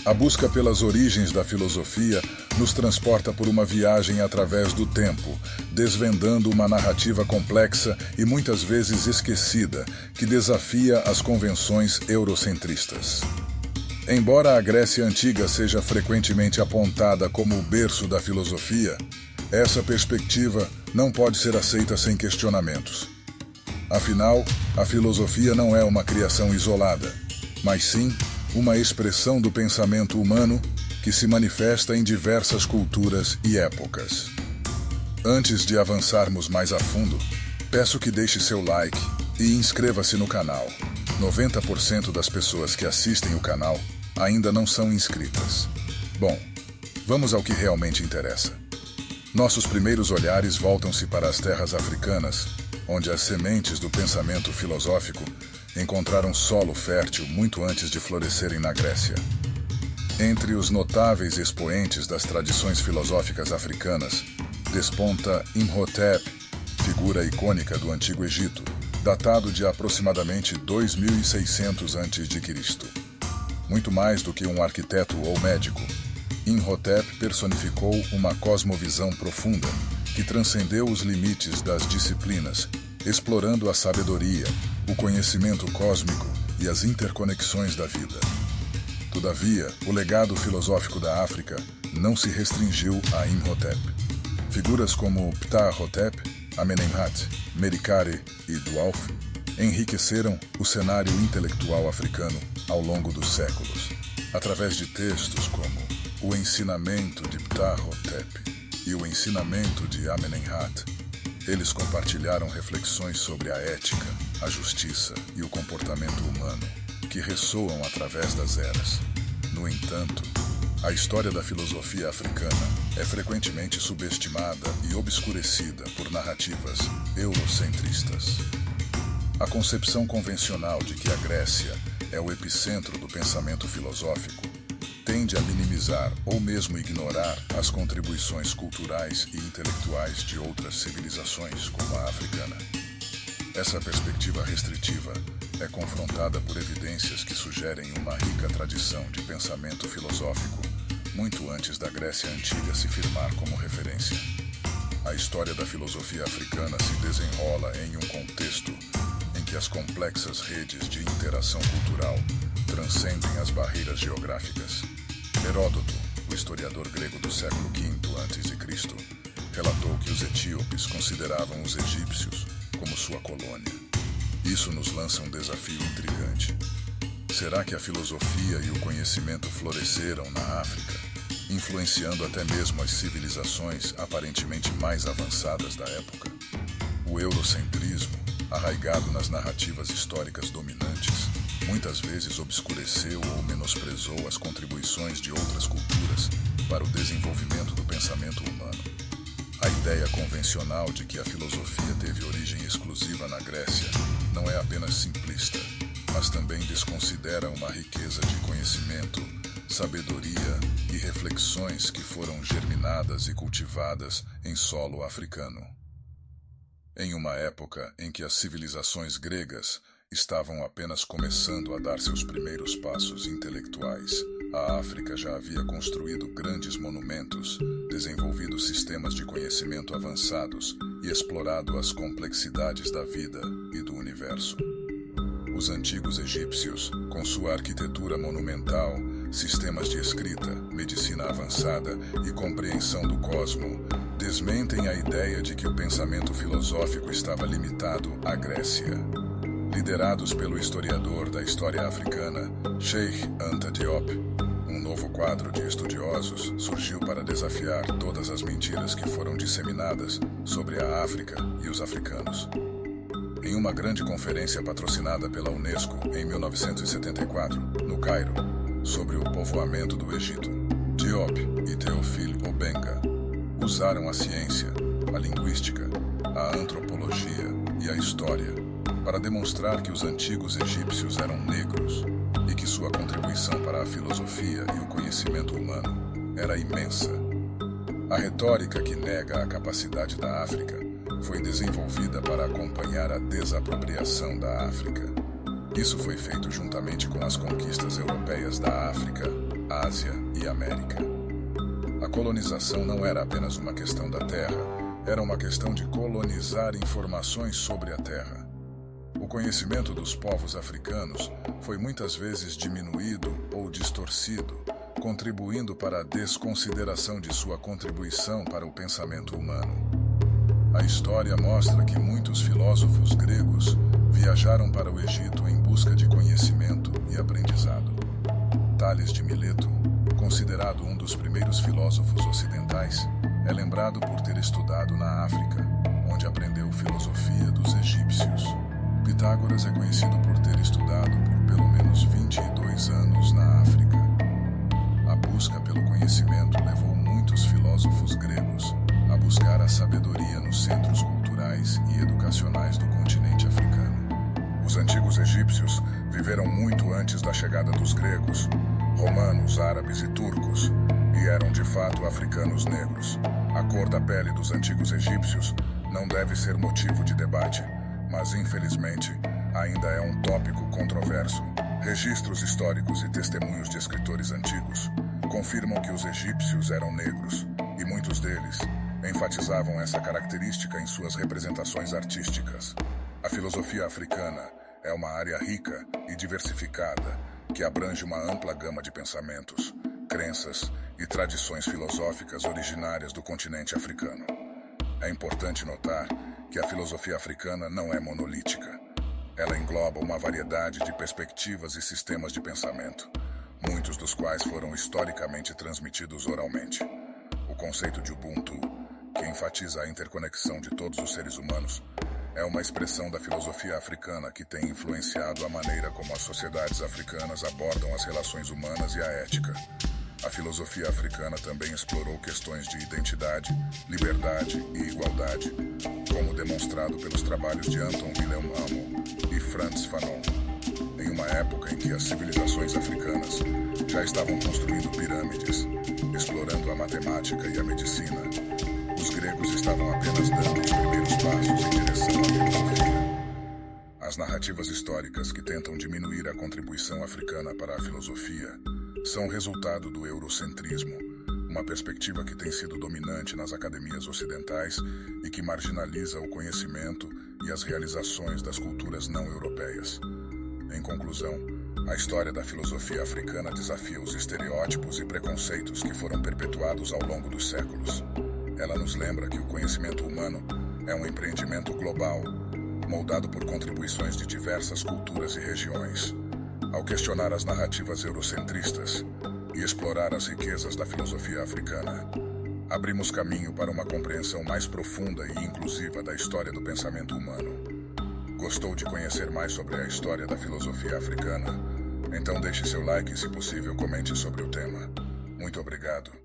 A busca pelas origens da filosofia nos transporta por uma viagem através do tempo, desvendando uma narrativa complexa e muitas vezes esquecida, que desafia as convenções eurocentristas. Embora a Grécia Antiga seja frequentemente apontada como o berço da filosofia, essa perspectiva não pode ser aceita sem questionamentos. Afinal, a filosofia não é uma criação isolada, mas sim uma expressão do pensamento humano que se manifesta em diversas culturas e épocas. Antes de avançarmos mais a fundo, peço que deixe seu like e inscreva-se no canal. 90% das pessoas que assistem o canal ainda não são inscritas. Bom, vamos ao que realmente interessa. Nossos primeiros olhares voltam-se para as terras africanas, onde as sementes do pensamento filosófico encontraram solo fértil muito antes de florescerem na Grécia. Entre os notáveis expoentes das tradições filosóficas africanas, desponta Imhotep, figura icônica do Antigo Egito, datado de aproximadamente 2600 a.C. Muito mais do que um arquiteto ou médico, Imhotep personificou uma cosmovisão profunda que transcendeu os limites das disciplinas, explorando a sabedoria, o conhecimento cósmico e as interconexões da vida. Todavia, o legado filosófico da África não se restringiu a Imhotep. Figuras como Ptah-hotep, Amenemhat, Merikare e Dualf enriqueceram o cenário intelectual africano ao longo dos séculos, através de textos como O Ensinamento de Ptah-hotep e O Ensinamento de Amenemhat. Eles compartilharam reflexões sobre a ética, a justiça e o comportamento humano, que ressoam através das eras. No entanto, a história da filosofia africana é frequentemente subestimada e obscurecida por narrativas eurocentristas. A concepção convencional de que a Grécia é o epicentro do pensamento filosófico tende a minimizar ou mesmo ignorar as contribuições culturais e intelectuais de outras civilizações, como a africana. Essa perspectiva restritiva é confrontada por evidências que sugerem uma rica tradição de pensamento filosófico, muito antes da Grécia Antiga se firmar como referência. A história da filosofia africana se desenrola em um contexto em que as complexas redes de interação cultural transcendem as barreiras geográficas. Heródoto, o historiador grego do século V a.C., relatou que os etíopes consideravam os egípcios como sua colônia. Isso nos lança um desafio intrigante. Será que a filosofia e o conhecimento floresceram na África, influenciando até mesmo as civilizações aparentemente mais avançadas da época? O eurocentrismo, arraigado nas narrativas históricas dominantes, muitas vezes obscureceu ou menosprezou as contribuições de outras culturas para o desenvolvimento do pensamento humano. A ideia convencional de que a filosofia teve origem exclusiva na Grécia não é apenas simplista, mas também desconsidera uma riqueza de conhecimento, sabedoria e reflexões que foram germinadas e cultivadas em solo africano. Em uma época em que as civilizações gregas estavam apenas começando a dar seus primeiros passos intelectuais, a África já havia construído grandes monumentos, desenvolvido sistemas de conhecimento avançados e explorado as complexidades da vida e do universo. Os antigos egípcios, com sua arquitetura monumental, sistemas de escrita, medicina avançada e compreensão do cosmo, desmentem a ideia de que o pensamento filosófico estava limitado à Grécia. Liderados pelo historiador da história africana, Cheikh Anta Diop, um novo quadro de estudiosos surgiu para desafiar todas as mentiras que foram disseminadas sobre a África e os africanos. Em uma grande conferência patrocinada pela Unesco em 1974, no Cairo, sobre o povoamento do Egito, Diop e Théophile Obenga usaram a ciência, a linguística, a antropologia e a história para demonstrar que os antigos egípcios eram negros e que sua contribuição para a filosofia e o conhecimento humano era imensa. A retórica que nega a capacidade da África foi desenvolvida para acompanhar a desapropriação da África. Isso foi feito juntamente com as conquistas europeias da África, Ásia e América. A colonização não era apenas uma questão da terra, era uma questão de colonizar informações sobre a terra. O conhecimento dos povos africanos foi muitas vezes diminuído ou distorcido, contribuindo para a desconsideração de sua contribuição para o pensamento humano. A história mostra que muitos filósofos gregos viajaram para o Egito em busca de conhecimento e aprendizado. Tales de Mileto, considerado um dos primeiros filósofos ocidentais, é lembrado por ter estudado na África, onde aprendeu filosofia dos egípcios. Pitágoras é conhecido por ter estudado por pelo menos 22 anos na África. A busca pelo conhecimento levou muitos filósofos gregos a buscar a sabedoria nos centros culturais e educacionais do continente africano. Os antigos egípcios viveram muito antes da chegada dos gregos, romanos, árabes e turcos, e eram de fato africanos negros. A cor da pele dos antigos egípcios não deve ser motivo de debate, mas infelizmente ainda é um tópico controverso. Registros históricos e testemunhos de escritores antigos confirmam que os egípcios eram negros, e muitos deles enfatizavam essa característica em suas representações artísticas. A filosofia africana é uma área rica e diversificada que abrange uma ampla gama de pensamentos, crenças e tradições filosóficas originárias do continente africano. É importante notar que a filosofia africana não é monolítica. Ela engloba uma variedade de perspectivas e sistemas de pensamento, muitos dos quais foram historicamente transmitidos oralmente. O conceito de Ubuntu, que enfatiza a interconexão de todos os seres humanos, é uma expressão da filosofia africana que tem influenciado a maneira como as sociedades africanas abordam as relações humanas e a ética. A filosofia africana também explorou questões de identidade, liberdade e igualdade, como demonstrado pelos trabalhos de Anton Wilhelm Amo e Frantz Fanon. Em uma época em que as civilizações africanas já estavam construindo pirâmides, explorando a matemática e a medicina, os gregos estavam apenas dando os primeiros passos em direção à filosofia. As narrativas históricas que tentam diminuir a contribuição africana para a filosofia são resultado do eurocentrismo, uma perspectiva que tem sido dominante nas academias ocidentais e que marginaliza o conhecimento e as realizações das culturas não europeias. Em conclusão, a história da filosofia africana desafia os estereótipos e preconceitos que foram perpetuados ao longo dos séculos. Ela nos lembra que o conhecimento humano é um empreendimento global, moldado por contribuições de diversas culturas e regiões. Ao questionar as narrativas eurocentristas e explorar as riquezas da filosofia africana, abrimos caminho para uma compreensão mais profunda e inclusiva da história do pensamento humano. Gostou de conhecer mais sobre a história da filosofia africana? Então deixe seu like e, se possível, comente sobre o tema. Muito obrigado.